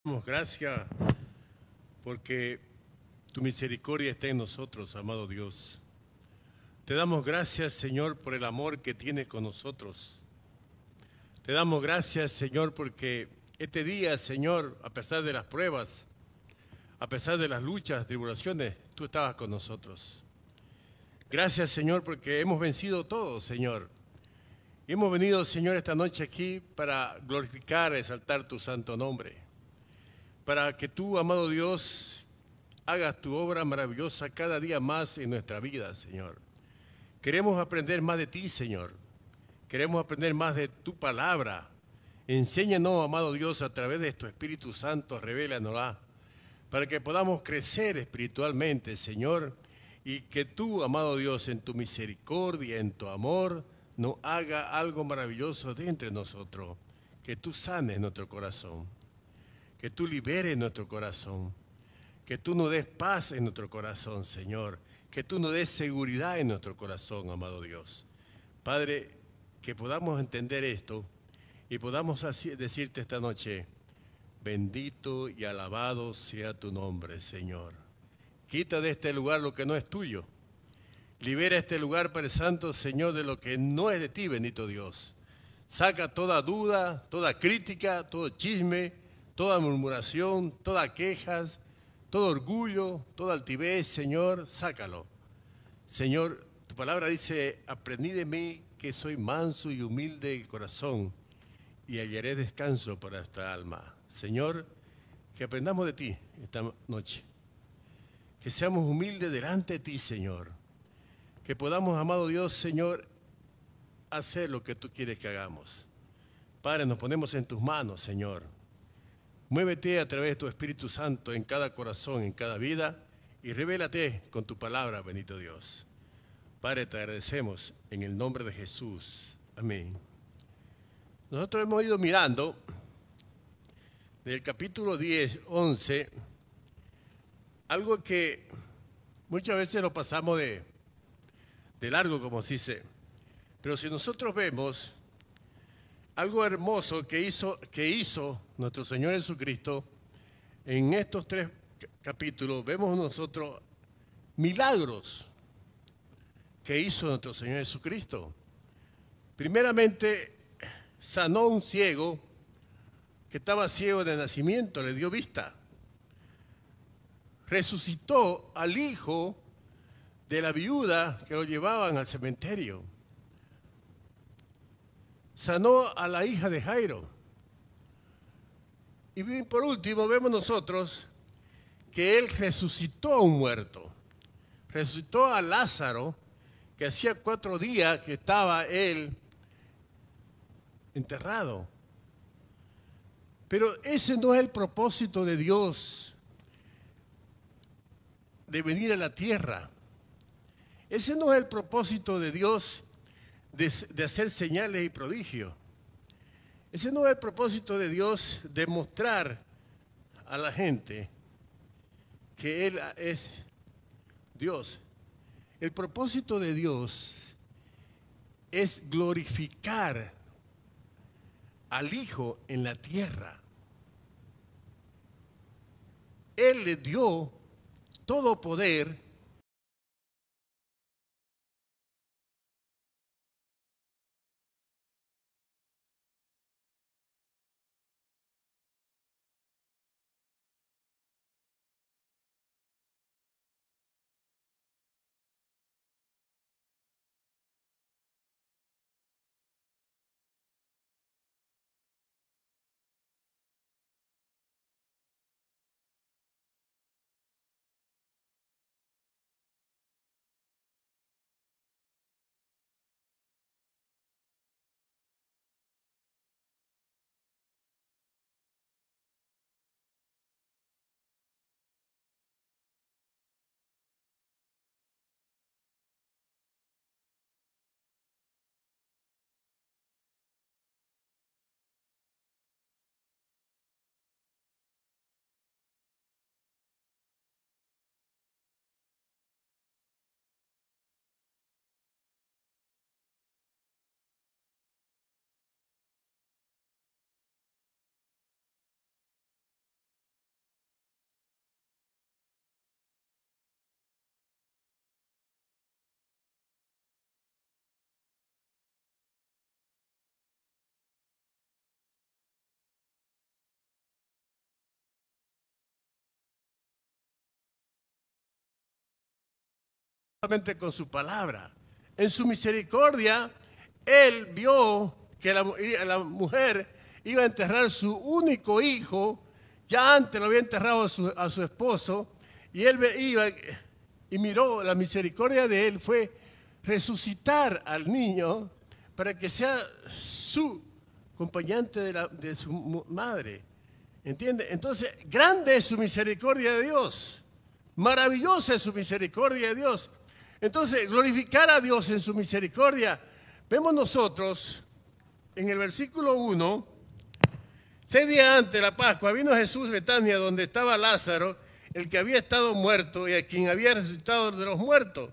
Damos gracias porque tu misericordia está en nosotros, amado Dios. Te damos gracias, Señor, por el amor que tienes con nosotros. Te damos gracias, Señor, porque este día, Señor, a pesar de las pruebas, a pesar de las luchas, tribulaciones, tú estabas con nosotros. Gracias, Señor, porque hemos vencido todo, Señor. Y hemos venido, Señor, esta noche aquí para glorificar, exaltar tu santo nombre. Para que tú, amado Dios, hagas tu obra maravillosa cada día más en nuestra vida, Señor. Queremos aprender más de ti, Señor. Queremos aprender más de tu palabra. Enséñanos, amado Dios, a través de tu Espíritu Santo, revélanosla, para que podamos crecer espiritualmente, Señor, y que tú, amado Dios, en tu misericordia, en tu amor, nos haga algo maravilloso dentro de nosotros, que tú sanes nuestro corazón, que tú liberes nuestro corazón, que tú nos des paz en nuestro corazón, Señor, que tú nos des seguridad en nuestro corazón, amado Dios. Padre, que podamos entender esto y podamos decirte esta noche: bendito y alabado sea tu nombre, Señor. Quita de este lugar lo que no es tuyo. Libera este lugar, Padre Santo, Señor, de lo que no es de ti, bendito Dios. Saca toda duda, toda crítica, todo chisme, toda murmuración, todas quejas, todo orgullo, toda altivez, Señor, sácalo. Señor, tu palabra dice: aprendí de mí que soy manso y humilde de corazón, y hallaré descanso para esta alma. Señor, que aprendamos de ti esta noche. Que seamos humildes delante de ti, Señor. Que podamos, amado Dios, Señor, hacer lo que tú quieres que hagamos. Padre, nos ponemos en tus manos, Señor. Muévete a través de tu Espíritu Santo en cada corazón, en cada vida, y revélate con tu palabra, bendito Dios. Padre, te agradecemos en el nombre de Jesús. Amén. Nosotros hemos ido mirando del capítulo 10, 11, algo que muchas veces lo pasamos de largo, como se dice. Pero si nosotros vemos algo hermoso que hizo nuestro Señor Jesucristo en estos 3 capítulos, vemos nosotros milagros que hizo nuestro Señor Jesucristo. Primeramente, sanó a un ciego que estaba ciego de nacimiento, le dio vista. Resucitó al hijo de la viuda que lo llevaban al cementerio. Sanó a la hija de Jairo. Y por último vemos nosotros que él resucitó a un muerto. Resucitó a Lázaro, que hacía 4 días que estaba él enterrado. Pero ese no es el propósito de Dios de venir a la tierra. Ese no es el propósito de Dios de hacer señales y prodigios. Ese no es el propósito de Dios de mostrar a la gente que Él es Dios. El propósito de Dios es glorificar al Hijo en la tierra. Él le dio todo poder solamente con su palabra. En su misericordia, Él vio que la mujer iba a enterrar su único hijo. Ya antes lo había enterrado a su esposo. Y Él iba y miró, la misericordia de Él fue resucitar al niño para que sea su acompañante de su madre. ¿Entiende? Entonces, grande es su misericordia de Dios. Maravillosa es su misericordia de Dios. Entonces, glorificar a Dios en su misericordia. Vemos nosotros en el versículo 1, 6 días antes de la Pascua, vino Jesús a Betania, donde estaba Lázaro, el que había estado muerto y a quien había resucitado de los muertos.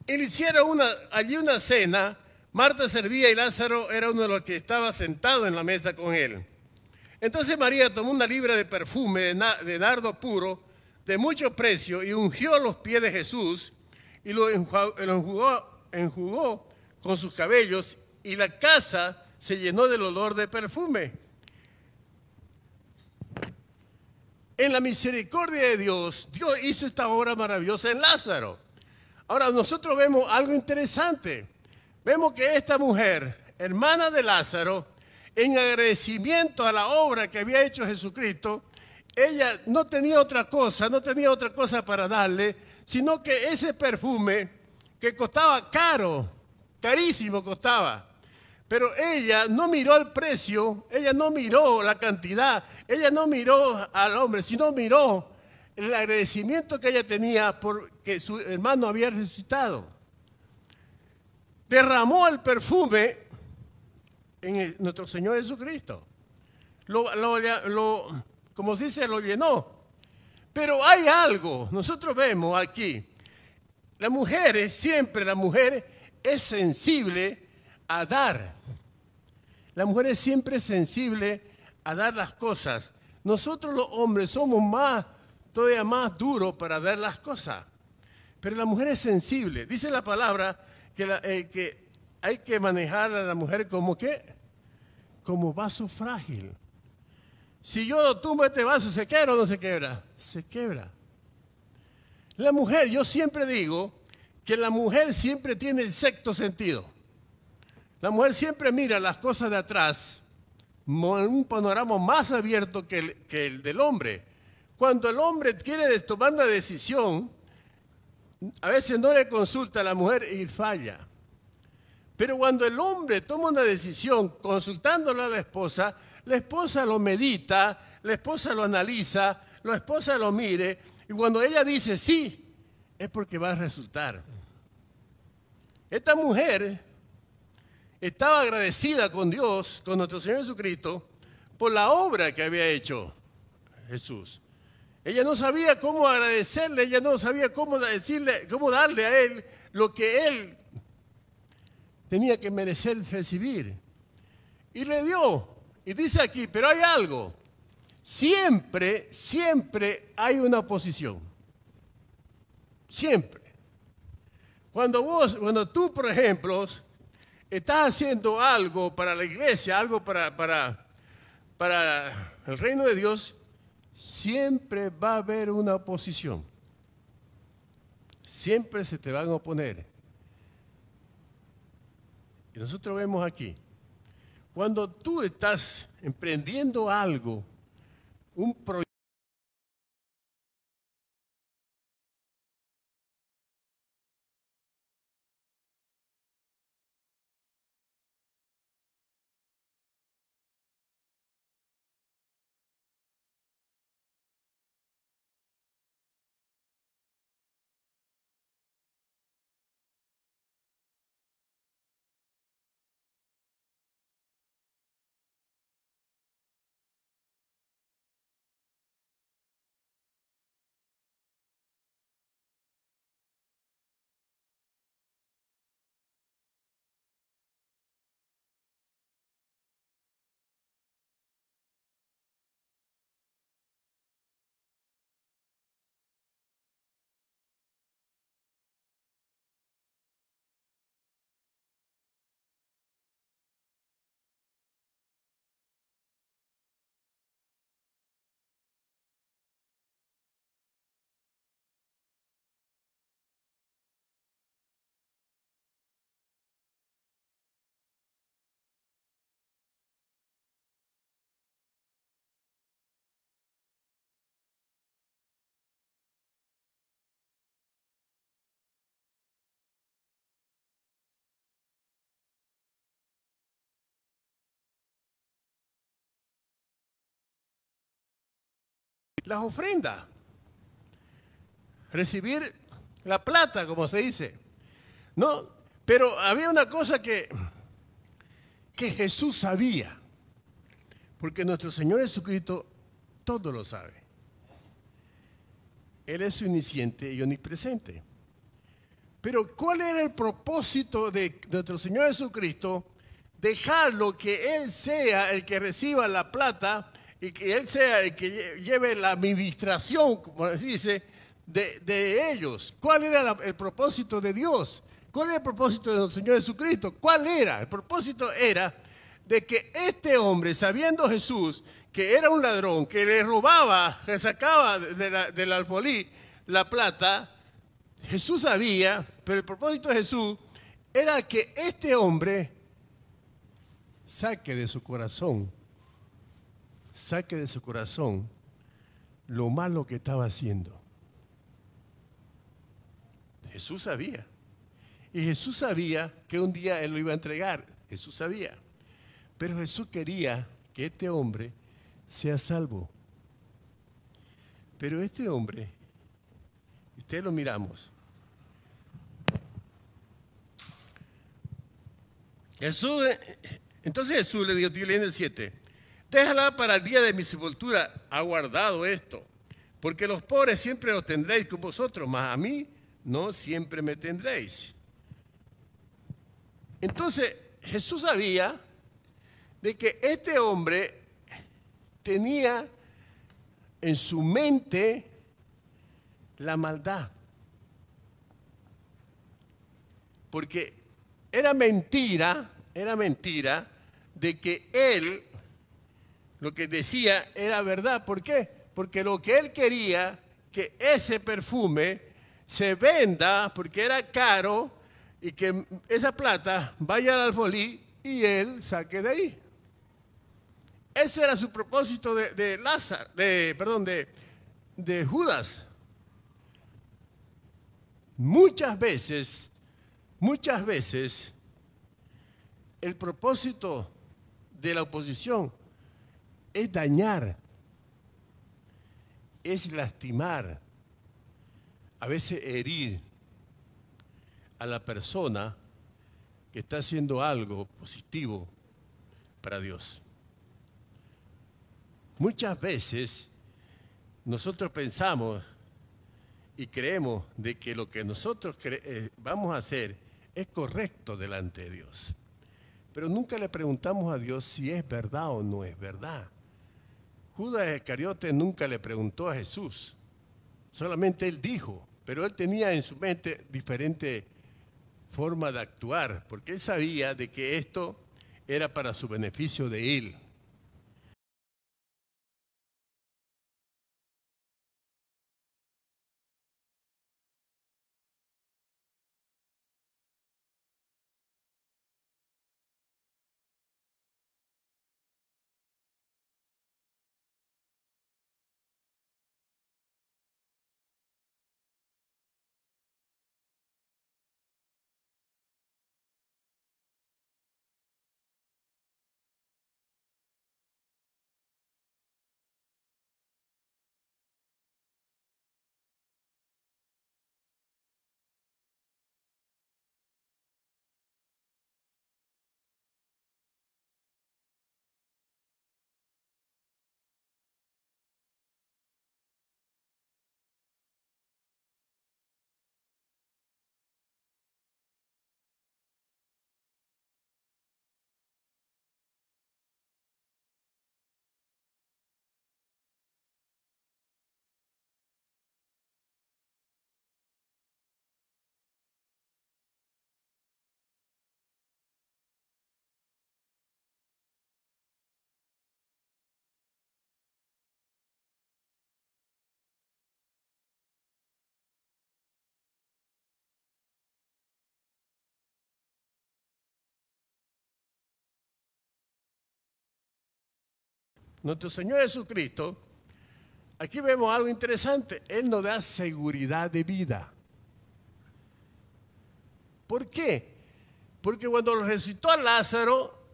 Y le hicieron allí una cena. Marta servía y Lázaro era uno de los que estaba sentado en la mesa con él. Entonces María tomó una libra de perfume de nardo puro, de mucho precio, y ungió los pies de Jesús y lo enjugó con sus cabellos, y la casa se llenó del olor de perfume. En la misericordia de Dios, Dios hizo esta obra maravillosa en Lázaro. Ahora nosotros vemos algo interesante. Vemos que esta mujer, hermana de Lázaro, en agradecimiento a la obra que había hecho Jesucristo, ella no tenía otra cosa para darle, sino que ese perfume que costaba caro, carísimo costaba. Pero ella no miró el precio, ella no miró la cantidad, ella no miró al hombre, sino miró el agradecimiento que ella tenía porque su hermano había resucitado. Derramó el perfume en nuestro Señor Jesucristo. Como se dice, lo llenó. Pero hay algo, nosotros vemos aquí, la mujer es sensible a dar. La mujer es siempre sensible a dar las cosas. Nosotros los hombres somos todavía más duros para dar las cosas. Pero la mujer es sensible. Dice la palabra que hay que manejar a la mujer como vaso frágil. Si yo tumbo este vaso, ¿se quiebra o no se quiebra? Se quiebra. La mujer, yo siempre digo que la mujer siempre tiene el sexto sentido. La mujer siempre mira las cosas de atrás en un panorama más abierto que el del hombre. Cuando el hombre quiere tomar una decisión, a veces no le consulta a la mujer y falla. Pero cuando el hombre toma una decisión consultándole a la esposa lo medita, la esposa lo analiza, la esposa lo mire, y cuando ella dice sí, es porque va a resultar. Esta mujer estaba agradecida con Dios, con nuestro Señor Jesucristo, por la obra que había hecho Jesús. Ella no sabía cómo agradecerle, ella no sabía cómo darle a Él lo que Él tenía que merecer recibir. Y le dio. Y dice aquí, pero hay algo. Siempre hay una oposición. Siempre. Cuando tú, por ejemplo, estás haciendo algo para la iglesia, algo para el reino de Dios, siempre va a haber una oposición. Siempre se te van a oponer. Y nosotros vemos aquí, cuando tú estás emprendiendo algo, un proyecto, las ofrendas, recibir la plata, como se dice. No, pero había una cosa que Jesús sabía, porque nuestro Señor Jesucristo todo lo sabe. Él es omnisciente y omnipresente. Pero ¿cuál era el propósito de nuestro Señor Jesucristo? Dejarlo que Él sea el que reciba la plata y que Él sea el que lleve la administración, como se dice, de ellos. ¿Cuál era el propósito de Dios? ¿Cuál era el propósito de nuestro Señor Jesucristo? ¿Cuál era? El propósito era de que este hombre, sabiendo Jesús que era un ladrón, que le robaba, que sacaba del alfolí la plata, Jesús sabía, pero el propósito de Jesús era que este hombre saque de su corazón lo malo que estaba haciendo. Jesús sabía. Y Jesús sabía que un día Él lo iba a entregar. Jesús sabía. Pero Jesús quería que este hombre sea salvo. Pero este hombre, ustedes lo miramos. Entonces Jesús le dijo, estoy leyendo el 7, déjala para el día de mi sepultura, ha guardado esto, porque los pobres siempre los tendréis con vosotros, mas a mí no siempre me tendréis. Entonces Jesús sabía de que este hombre tenía en su mente la maldad. Porque era mentira de que él lo que decía era verdad. ¿Por qué? Porque lo que él quería, que ese perfume se venda, porque era caro, y que esa plata vaya al alfolí y él saque de ahí. Ese era su propósito de Judas. Muchas veces, el propósito de la oposición es dañar, es lastimar, a veces herir a la persona que está haciendo algo positivo para Dios. Muchas veces nosotros pensamos y creemos de que lo que nosotros vamos a hacer es correcto delante de Dios. Pero nunca le preguntamos a Dios si es verdad o no es verdad. Judas Iscariote nunca le preguntó a Jesús. Solamente él dijo, pero él tenía en su mente diferente forma de actuar, porque él sabía de que esto era para su beneficio de él. Nuestro Señor Jesucristo, aquí vemos algo interesante. Él nos da seguridad de vida. ¿Por qué? Porque cuando resucitó a Lázaro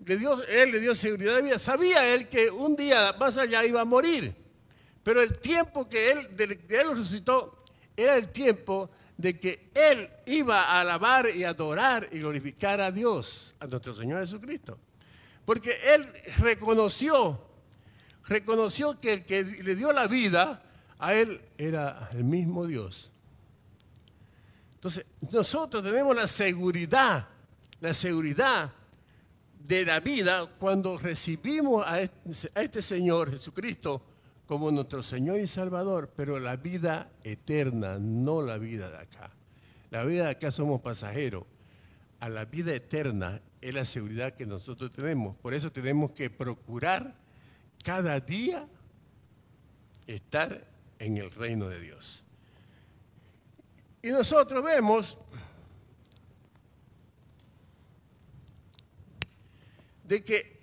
Él le dio seguridad de vida. Sabía él que un día más allá iba a morir. Pero el tiempo que él resucitó era el tiempo de que él iba a alabar y adorar y glorificar a Dios, a nuestro Señor Jesucristo. Porque él reconoció que el que le dio la vida a él era el mismo Dios. Entonces, nosotros tenemos la seguridad de la vida cuando recibimos a este Señor Jesucristo como nuestro Señor y Salvador, pero la vida eterna, no la vida de acá. La vida de acá somos pasajeros. A la vida eterna es la seguridad que nosotros tenemos. Por eso tenemos que procurar cada día estar en el reino de Dios. Y nosotros vemos de que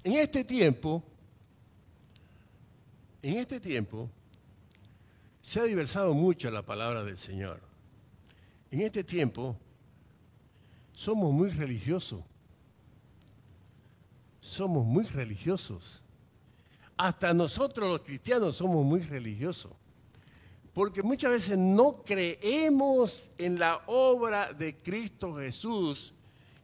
en este tiempo se ha diversado mucho la palabra del Señor. En este tiempo somos muy religiosos. Somos muy religiosos. Hasta nosotros los cristianos somos muy religiosos. Porque muchas veces no creemos en la obra de Cristo Jesús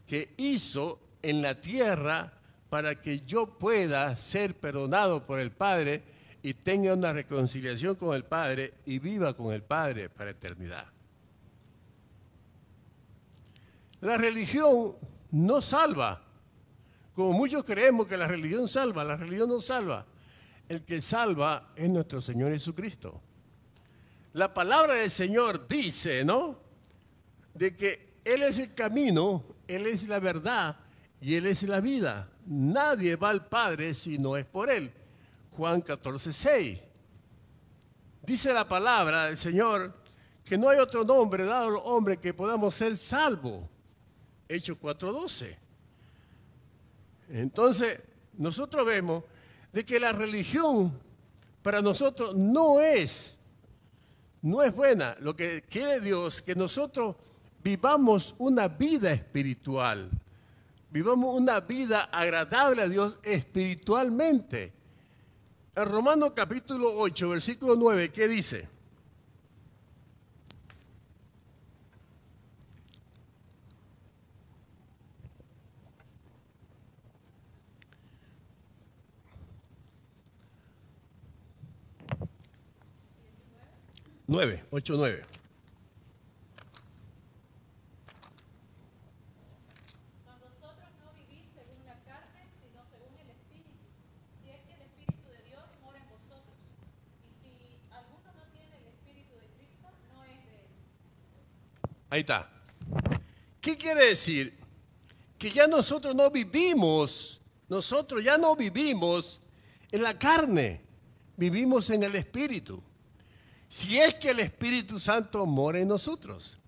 que hizo en la tierra para que yo pueda ser perdonado por el Padre y tenga una reconciliación con el Padre y viva con el Padre para eternidad. La religión no salva. Como muchos creemos que la religión salva, la religión no salva. El que salva es nuestro Señor Jesucristo. La palabra del Señor dice, ¿no?, de que Él es el camino, Él es la verdad y Él es la vida. Nadie va al Padre si no es por Él. Juan 14:6. Dice la palabra del Señor que no hay otro nombre dado a los hombres que podamos ser salvos. Hechos 4:12. Entonces, nosotros vemos de que la religión para nosotros no es buena. Lo que quiere Dios que nosotros vivamos una vida espiritual, vivamos una vida agradable a Dios espiritualmente. En Romanos capítulo 8, versículo 9, ¿qué dice? Nueve, 8, 9. Mas vosotros no vivís según la carne, sino según el Espíritu, si es que el Espíritu de Dios mora en vosotros. Y si alguno no tiene el Espíritu de Cristo, no es de él. Ahí está. ¿Qué quiere decir? Que ya nosotros ya no vivimos en la carne, vivimos en el Espíritu. Si es que el Espíritu Santo mora en nosotros.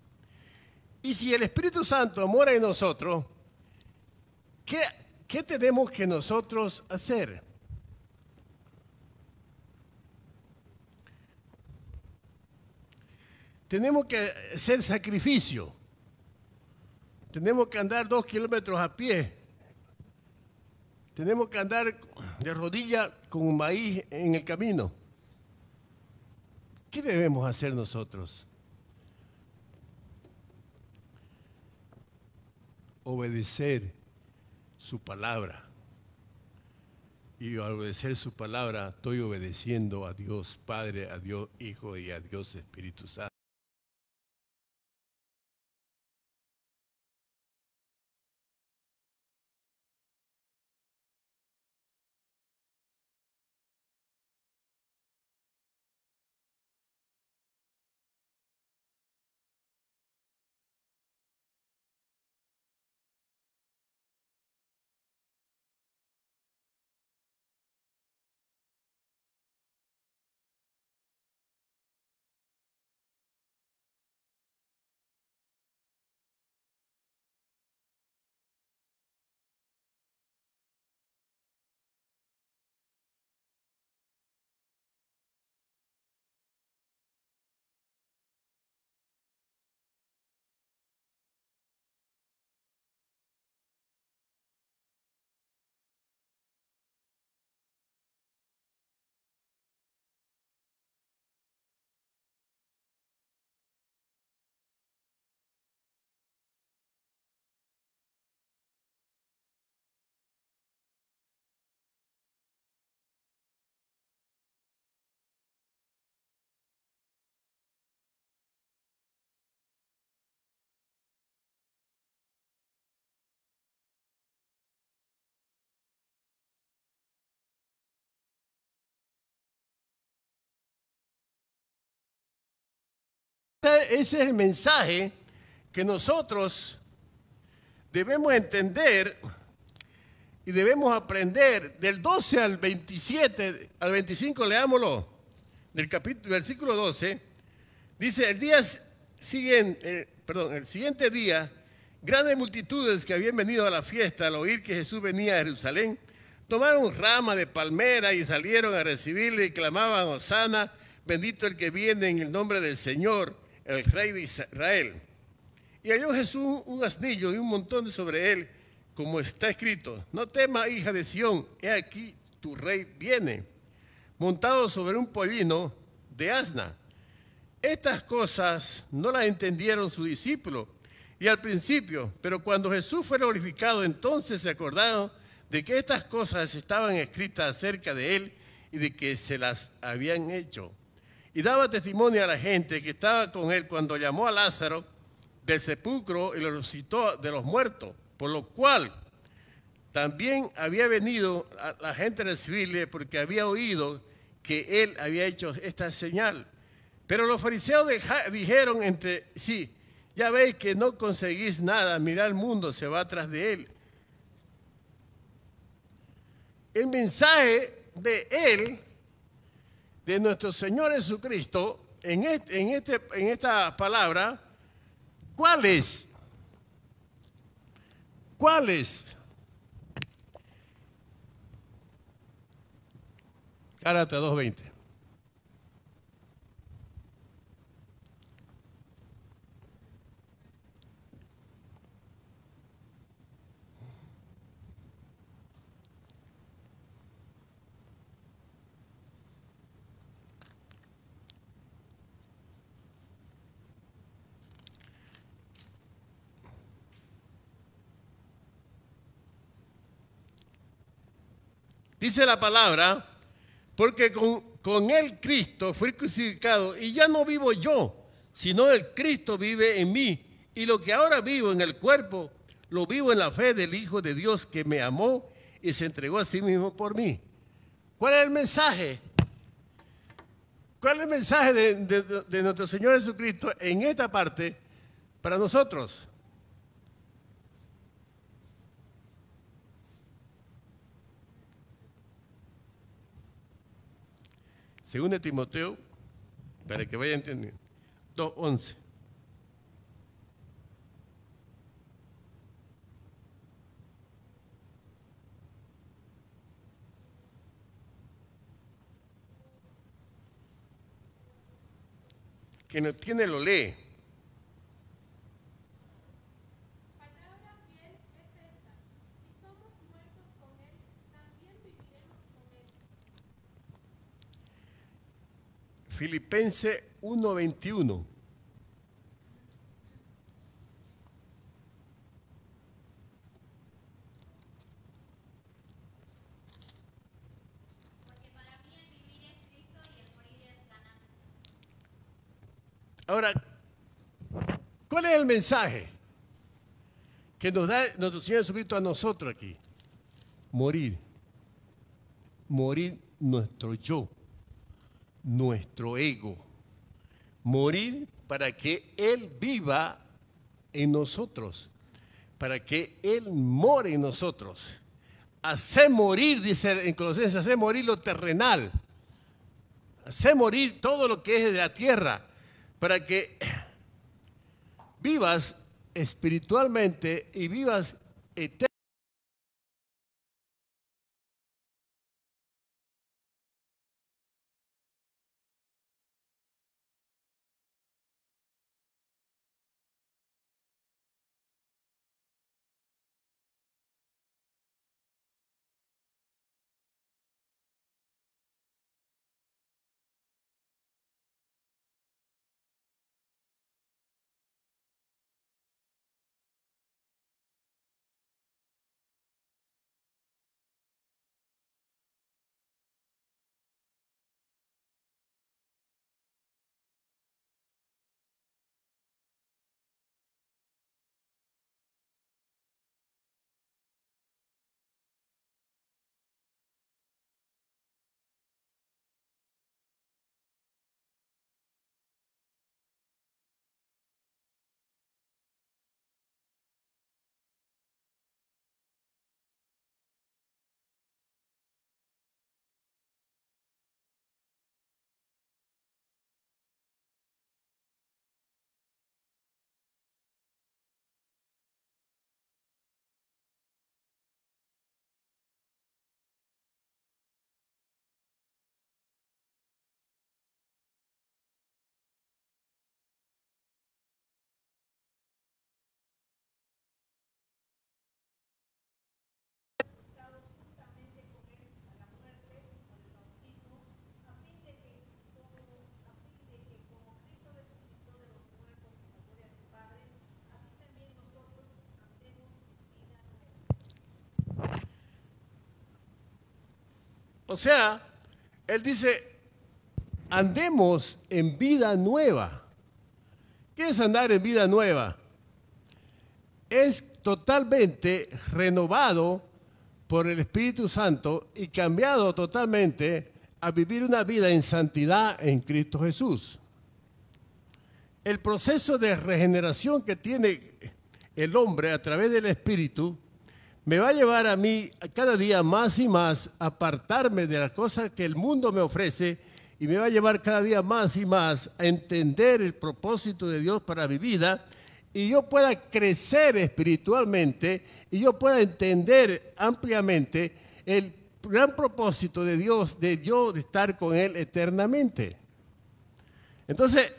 Y si el Espíritu Santo mora en nosotros, ¿qué tenemos que nosotros hacer? Tenemos que hacer sacrificio. Tenemos que andar 2 kilómetros a pie. Tenemos que andar de rodillas con un maíz en el camino. ¿Qué debemos hacer nosotros? Obedecer su palabra. Y al obedecer su palabra, estoy obedeciendo a Dios Padre, a Dios Hijo y a Dios Espíritu Santo. Ese es el mensaje que nosotros debemos entender y debemos aprender. Del 12 al 27, al 25, leámoslo, del versículo 12, dice: el siguiente día, grandes multitudes que habían venido a la fiesta al oír que Jesús venía a Jerusalén, tomaron rama de palmera y salieron a recibirle y clamaban: Hosana, bendito el que viene en el nombre del Señor, el Rey de Israel. Y halló Jesús un asnillo y un montón sobre él, como está escrito: no temas, hija de Sión, he aquí tu rey viene, montado sobre un pollino de asna. Estas cosas no las entendieron sus discípulos y al principio, pero cuando Jesús fue glorificado, entonces se acordaron de que estas cosas estaban escritas acerca de él y de que se las habían hecho. Y daba testimonio a la gente que estaba con él cuando llamó a Lázaro del sepulcro y lo resucitó de los muertos, por lo cual también había venido a la gente a recibirle, porque había oído que él había hecho esta señal. Pero los fariseos dijeron entre sí: ya veis que no conseguís nada, mirad, el mundo se va tras de él. El mensaje de él, de nuestro Señor Jesucristo, en esta palabra, ¿cuál es? ¿Cuál es? Gálatas 2:20. Dice la palabra: porque con él Cristo fue crucificado, y ya no vivo yo, sino el Cristo vive en mí. Y lo que ahora vivo en el cuerpo, lo vivo en la fe del Hijo de Dios, que me amó y se entregó a sí mismo por mí. ¿Cuál es el mensaje? ¿Cuál es el mensaje de nuestro Señor Jesucristo en esta parte para nosotros? Según de Timoteo, para que vaya entendiendo, 2:11. Quien no tiene lo lee. Palabra fiel es esta: si somos muertos con él, también viviremos con él. Filipenses 1:21. Porque para mí el vivir es Cristo y el morir es ganancia. Ahora, ¿cuál es el mensaje que nos da nuestro Señor Jesucristo a nosotros aquí? Morir. Morir nuestro yo, nuestro ego. Morir para que Él viva en nosotros, para que Él more en nosotros. Hacer morir, dice en Colosenses, hacer morir lo terrenal. Hacer morir todo lo que es de la tierra, para que vivas espiritualmente y vivas eternamente. O sea, él dice, andemos en vida nueva. ¿Qué es andar en vida nueva? Es totalmente renovado por el Espíritu Santo y cambiado totalmente a vivir una vida en santidad en Cristo Jesús. El proceso de regeneración que tiene el hombre a través del Espíritu me va a llevar a mí cada día más y más a apartarme de las cosas que el mundo me ofrece y me va a llevar cada día más y más a entender el propósito de Dios para mi vida y yo pueda crecer espiritualmente y yo pueda entender ampliamente el gran propósito de Dios, de yo de estar con Él eternamente. Entonces,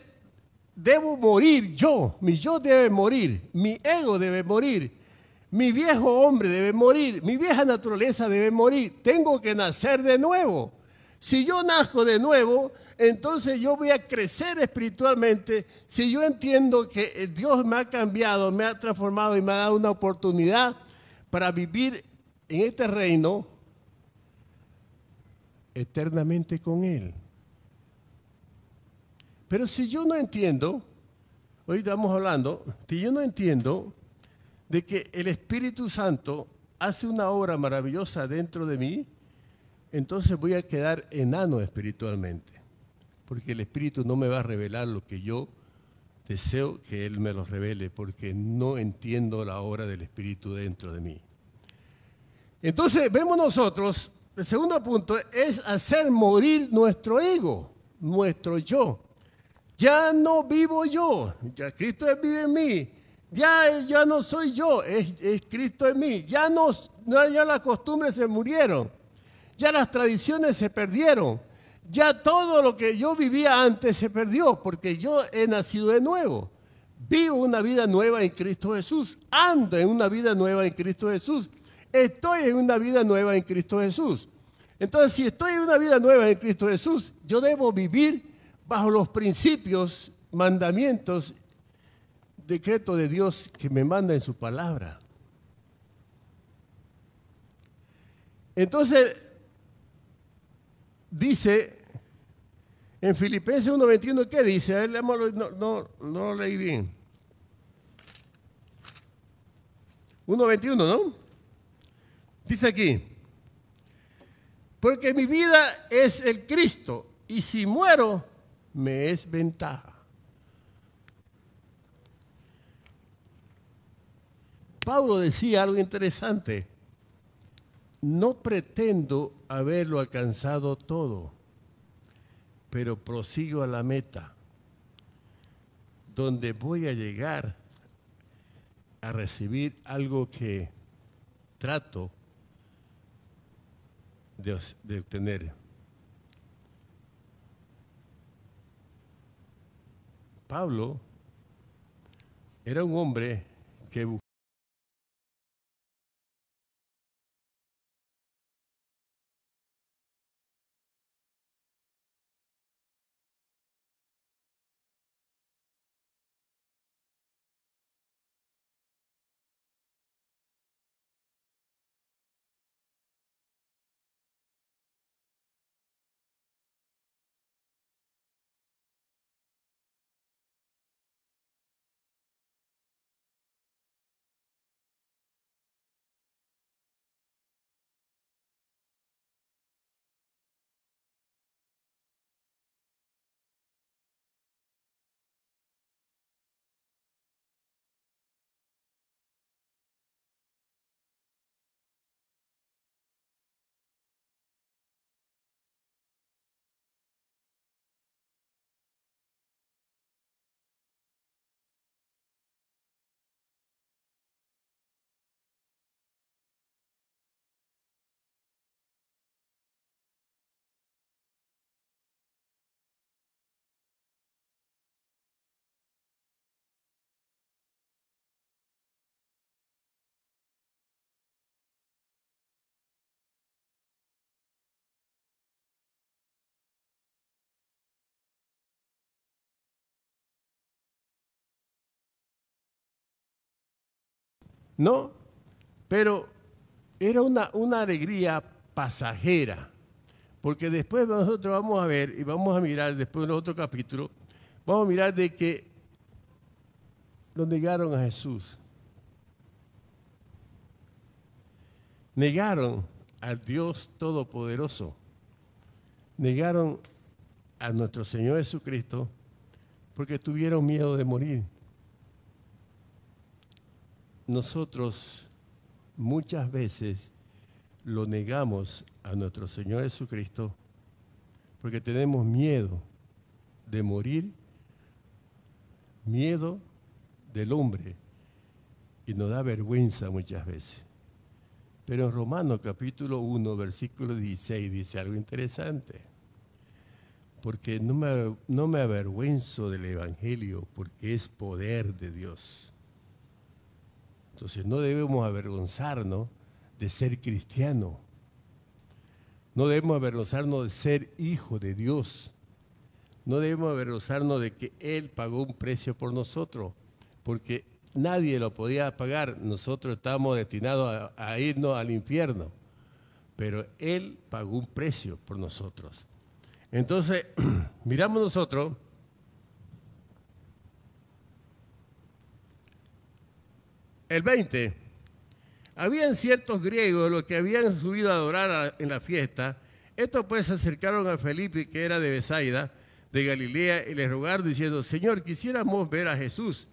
debo morir yo, mi yo debe morir, mi ego debe morir, mi viejo hombre debe morir, mi vieja naturaleza debe morir, tengo que nacer de nuevo. Si yo nazco de nuevo, entonces yo voy a crecer espiritualmente si yo entiendo que Dios me ha cambiado, me ha transformado y me ha dado una oportunidad para vivir en este reino eternamente con Él. Pero si yo no entiendo, hoy estamos hablando, si yo no entiendo de que el Espíritu Santo hace una obra maravillosa dentro de mí, entonces voy a quedar enano espiritualmente, porque el Espíritu no me va a revelar lo que yo deseo que Él me lo revele, porque no entiendo la obra del Espíritu dentro de mí. Entonces vemos nosotros, el segundo punto es hacer morir nuestro ego, nuestro yo. Ya no vivo yo, ya Cristo vive en mí. Ya no soy yo, es Cristo en mí. Ya las costumbres se murieron. Ya las tradiciones se perdieron. Ya todo lo que yo vivía antes se perdió porque yo he nacido de nuevo. Vivo una vida nueva en Cristo Jesús. Ando en una vida nueva en Cristo Jesús. Estoy en una vida nueva en Cristo Jesús. Entonces, si estoy en una vida nueva en Cristo Jesús, yo debo vivir bajo los principios, mandamientos, decretos de Dios que me manda en su palabra. Entonces, dice en Filipenses 1:21, ¿qué dice? A ver, no lo leí bien. 1:21, ¿no? Dice aquí, porque mi vida es el Cristo y si muero, me es ventaja. Pablo decía algo interesante. No pretendo haberlo alcanzado todo, pero prosigo a la meta, donde voy a llegar a recibir algo que trato de obtener. Pablo era un hombre que buscaba no, pero era una alegría pasajera, Porque después nosotros vamos a ver y vamos a mirar, después en otro capítulo, vamos a mirar de que lo negaron a Jesús. Negaron al Dios Todopoderoso. Negaron a nuestro Señor Jesucristo porque tuvieron miedo de morir. Nosotros muchas veces lo negamos a nuestro Señor Jesucristo porque tenemos miedo de morir, miedo del hombre, y nos da vergüenza muchas veces. Pero en Romanos capítulo 1, versículo 16 dice algo interesante. Porque no me avergüenzo del Evangelio, porque es poder de Dios. Entonces no debemos avergonzarnos de ser cristiano. No debemos avergonzarnos de ser hijo de Dios. No debemos avergonzarnos de que Él pagó un precio por nosotros, porque nadie lo podía pagar. Nosotros estábamos destinados a irnos al infierno, pero Él pagó un precio por nosotros. Entonces, miramos nosotros, el 20, habían ciertos griegos los que habían subido a adorar en la fiesta. Estos pues se acercaron a Felipe, que era de Betsaida, de Galilea, y le rogaron diciendo: Señor, quisiéramos ver a Jesús.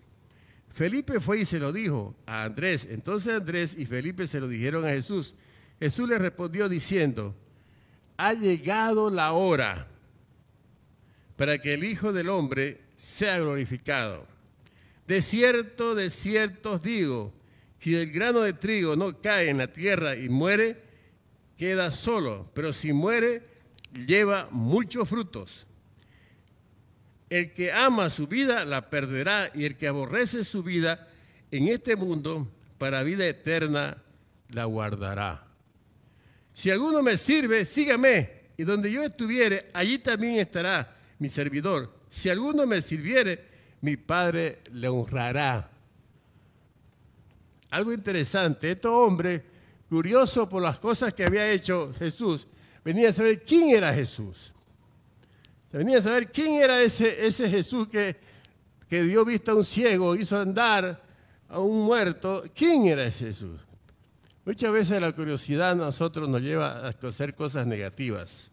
Felipe fue y se lo dijo a Andrés. Entonces Andrés y Felipe se lo dijeron a Jesús. Jesús le respondió diciendo: ha llegado la hora para que el Hijo del Hombre sea glorificado. De cierto os digo, si el grano de trigo no cae en la tierra y muere, queda solo, pero si muere, lleva muchos frutos. El que ama su vida la perderá, y el que aborrece su vida en este mundo, para vida eterna la guardará. Si alguno me sirve, sígame, y donde yo estuviere, allí también estará mi servidor. Si alguno me sirviere, mi Padre le honrará. Algo interesante, estos hombres, curiosos por las cosas que había hecho Jesús, venían a saber quién era Jesús. Venía a saber quién era ese Jesús que dio vista a un ciego, hizo andar a un muerto. ¿Quién era ese Jesús? Muchas veces la curiosidad a nosotros nos lleva a hacer cosas negativas.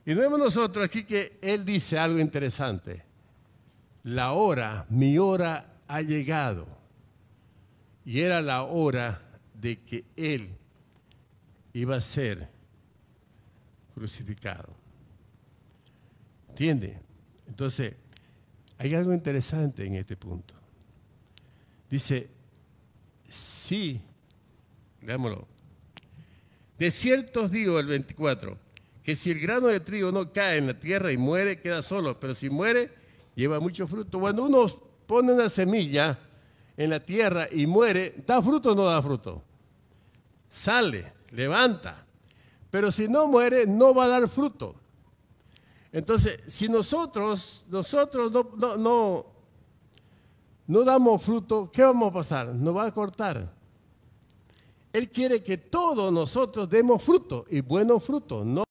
Y vemos nosotros aquí que Él dice algo interesante. La hora, mi hora ha llegado. Y era la hora de que Él iba a ser crucificado. ¿Entiende? Entonces, hay algo interesante en este punto. Dice, sí, leámoslo. De cierto os digo, el 24, que si el grano de trigo no cae en la tierra y muere, queda solo, pero si muere, lleva mucho fruto. Cuando uno pone una semilla en la tierra y muere, ¿da fruto o no da fruto? Sale, levanta. Pero si no muere, no va a dar fruto. Entonces, si nosotros no damos fruto, ¿qué vamos a pasar? Nos va a cortar. Él quiere que todos nosotros demos fruto, y buenos frutos, no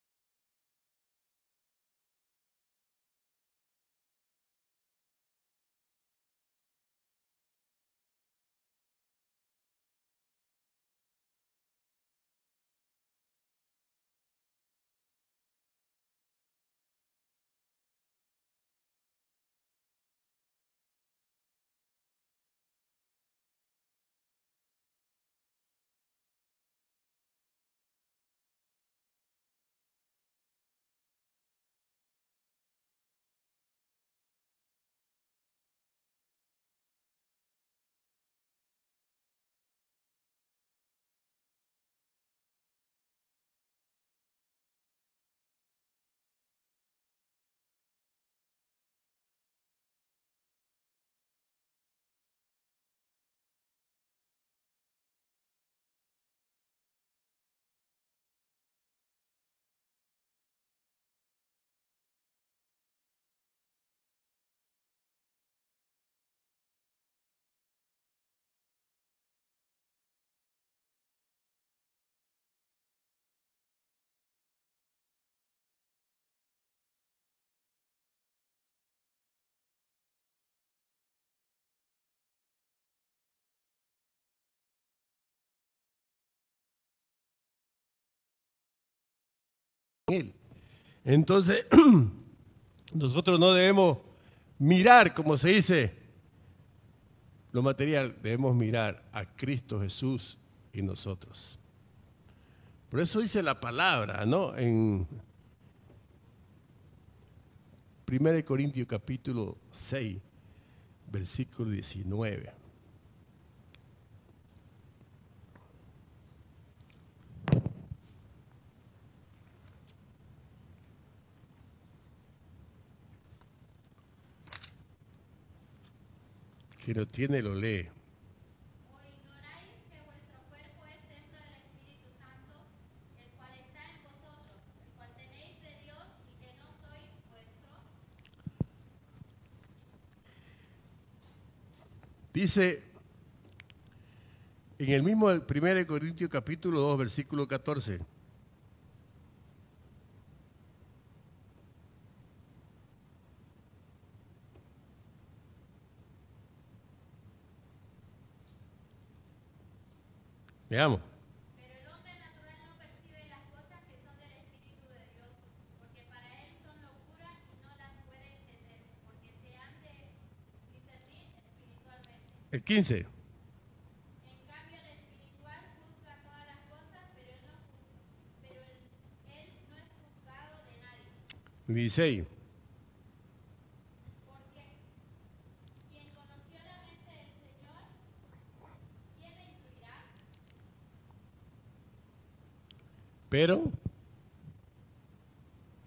Él. Entonces, nosotros no debemos mirar, como se dice, lo material, debemos mirar a Cristo Jesús y nosotros. Por eso dice la palabra, ¿no? En 1 Corintios capítulo 6, versículo 19. Si lo tiene, lo lee. ¿O ignoráis que vuestro cuerpo es templo del Espíritu Santo, el cual está en vosotros, el cual tenéis de Dios y que no sois vuestros? Dice en el mismo 1 Corintios capítulo 2, versículo 14. Veamos. Pero el hombre natural no percibe las cosas que son del Espíritu de Dios, porque para él son locura y no las puede entender, porque se han de discernir espiritualmente. El 15. En cambio, el espiritual juzga todas las cosas, pero él no es juzgado de nadie. 16. Porque quien conoció la mente del Señor, ¿quién le instruirá? Pero,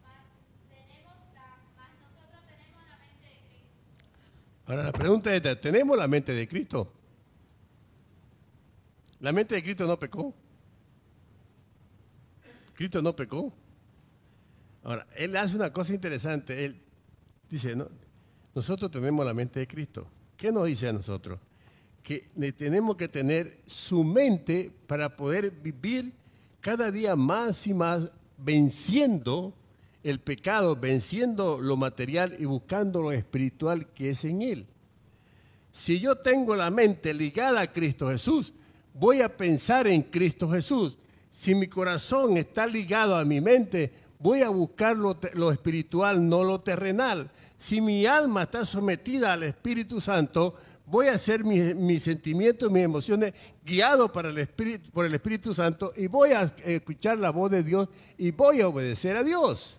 Mas nosotros tenemos la mente de Cristo. ahora la pregunta es esta, ¿tenemos la mente de Cristo? ¿La mente de Cristo no pecó? ¿Cristo no pecó? Ahora, Él hace una cosa interesante. Él dice, no, nosotros tenemos la mente de Cristo. ¿Qué nos dice a nosotros? Que tenemos que tener su mente para poder vivir cada día más y más venciendo el pecado, venciendo lo material y buscando lo espiritual que es en Él. Si yo tengo la mente ligada a Cristo Jesús, voy a pensar en Cristo Jesús. Si mi corazón está ligado a mi mente, voy a buscar lo espiritual, no lo terrenal. Si mi alma está sometida al Espíritu Santo, voy a hacer mis sentimientos, mis emociones guiados por el Espíritu Santo y voy a escuchar la voz de Dios y voy a obedecer a Dios.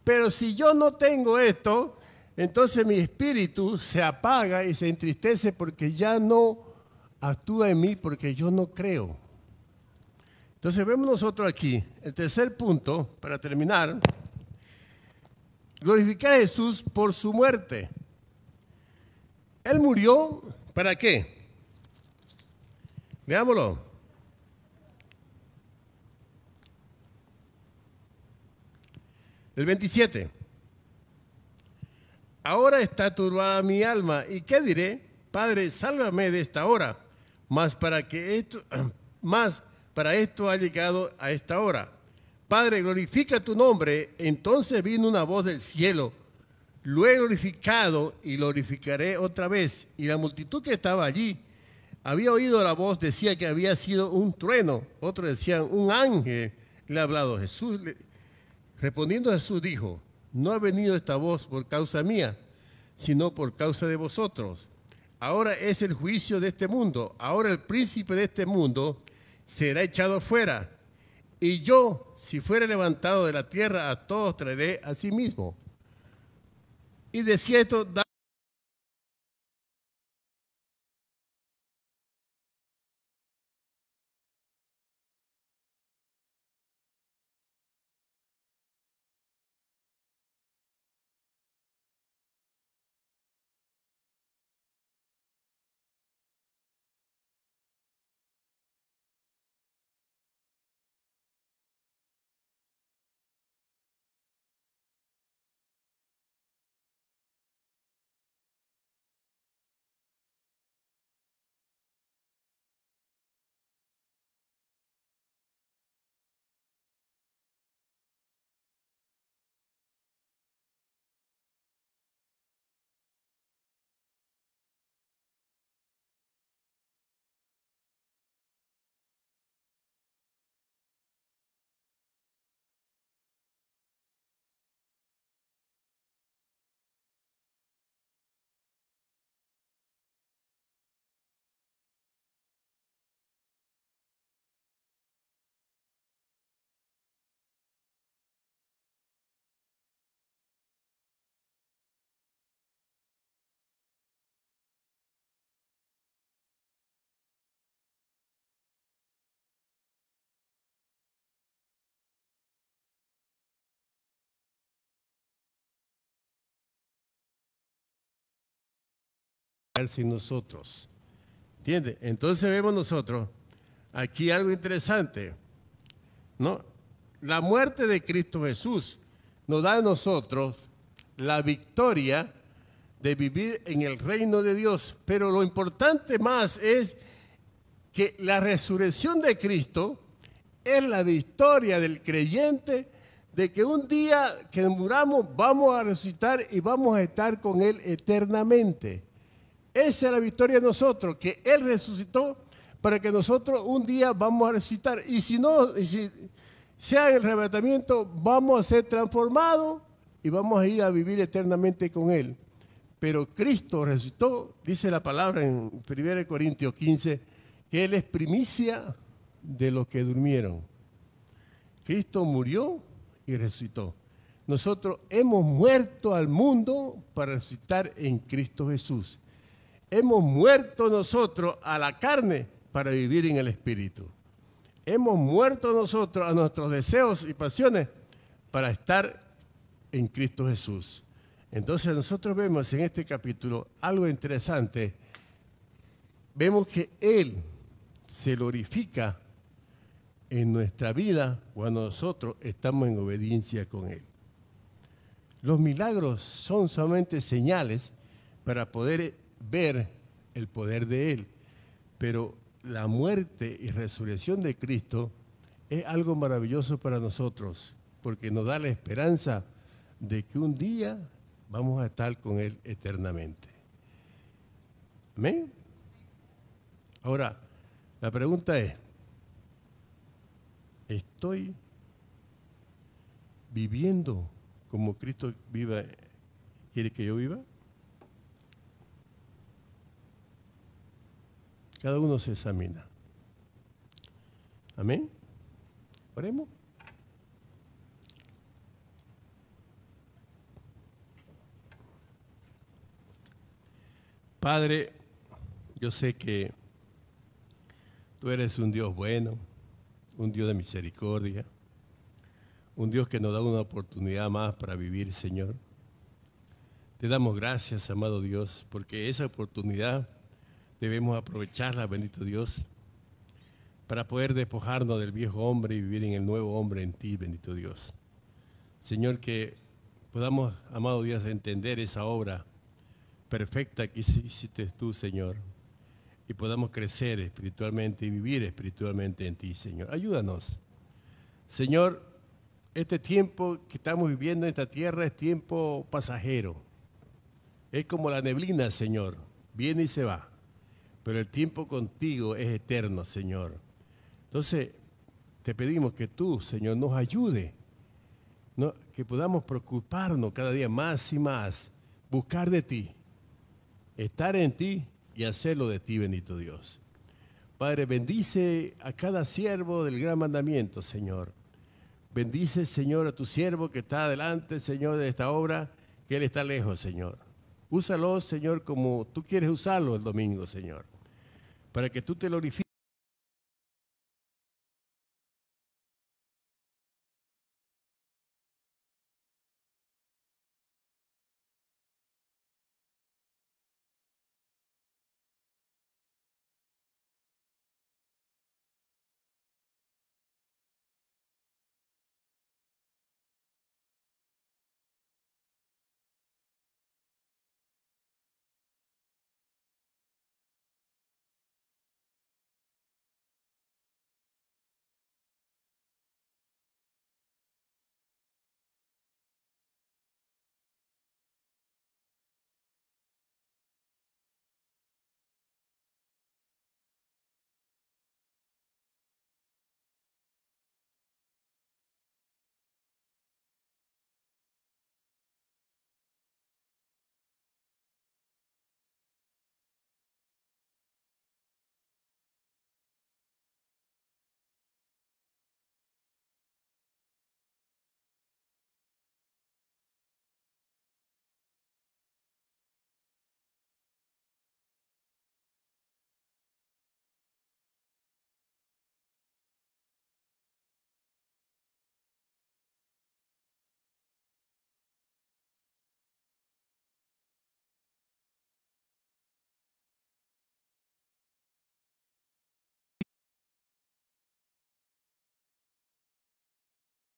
Pero si yo no tengo esto, entonces mi espíritu se apaga y se entristece porque ya no actúa en mí, porque yo no creo. Entonces vemos nosotros aquí, el tercer punto, para terminar, glorificar a Jesús por su muerte. Él murió, ¿para qué? Veámoslo. El 27. Ahora está turbada mi alma. ¿Y qué diré? Padre, sálvame de esta hora. Mas para esto ha llegado a esta hora. Padre, glorifica tu nombre. Entonces vino una voz del cielo. Lo he glorificado y lo glorificaré otra vez. Y la multitud que estaba allí había oído la voz, decía que había sido un trueno. Otros decían, un ángel le ha hablado. Respondiendo Jesús dijo, no ha venido esta voz por causa mía, sino por causa de vosotros. Ahora es el juicio de este mundo. Ahora el príncipe de este mundo será echado fuera. Y yo, si fuere levantado de la tierra, a todos traeré a sí mismo. Y de cierto, sin nosotros. ¿Entiendes? Entonces vemos nosotros aquí algo interesante, ¿no? La muerte de Cristo Jesús nos da a nosotros la victoria de vivir en el reino de Dios. Pero lo importante más es que la resurrección de Cristo es la victoria del creyente de que un día que muramos vamos a resucitar y vamos a estar con Él eternamente. Esa es la victoria de nosotros, que Él resucitó para que nosotros un día vamos a resucitar. Y si no, y si sea el arrebatamiento, vamos a ser transformados y vamos a ir a vivir eternamente con Él. Pero Cristo resucitó, dice la palabra en 1 Corintios 15, que Él es primicia de los que durmieron. Cristo murió y resucitó. Nosotros hemos muerto al mundo para resucitar en Cristo Jesús. Hemos muerto nosotros a la carne para vivir en el Espíritu. Hemos muerto nosotros a nuestros deseos y pasiones para estar en Cristo Jesús. Entonces nosotros vemos en este capítulo algo interesante. Vemos que Él se glorifica en nuestra vida cuando nosotros estamos en obediencia con Él. Los milagros son solamente señales para poder ver el poder de Él, pero la muerte y resurrección de Cristo es algo maravilloso para nosotros, porque nos da la esperanza de que un día vamos a estar con Él eternamente. ¿Amén? Ahora, la pregunta es, ¿estoy viviendo como Cristo quiere que yo viva? Cada uno se examina. Amén. Oremos. Padre, yo sé que tú eres un Dios bueno, un Dios de misericordia, un Dios que nos da una oportunidad más para vivir, Señor. Te damos gracias, amado Dios, porque esa oportunidad debemos aprovecharla, bendito Dios, para poder despojarnos del viejo hombre y vivir en el nuevo hombre en ti, bendito Dios. Señor, que podamos, amado Dios, entender esa obra perfecta que hiciste tú, Señor, y podamos crecer espiritualmente y vivir espiritualmente en ti, Señor. Ayúdanos. Señor, este tiempo que estamos viviendo en esta tierra es tiempo pasajero. Es como la neblina, Señor, viene y se va. Pero el tiempo contigo es eterno, Señor. Entonces, te pedimos que tú, Señor, nos ayude, ¿no? Que podamos preocuparnos cada día más y más, buscar de ti, estar en ti y hacerlo de ti, bendito Dios. Padre, bendice a cada siervo del gran mandamiento, Señor. Bendice, Señor, a tu siervo que está adelante, Señor, de esta obra, que él está lejos, Señor. Úsalo, Señor, como tú quieres usarlo el domingo, Señor, para que tú te glorifiques.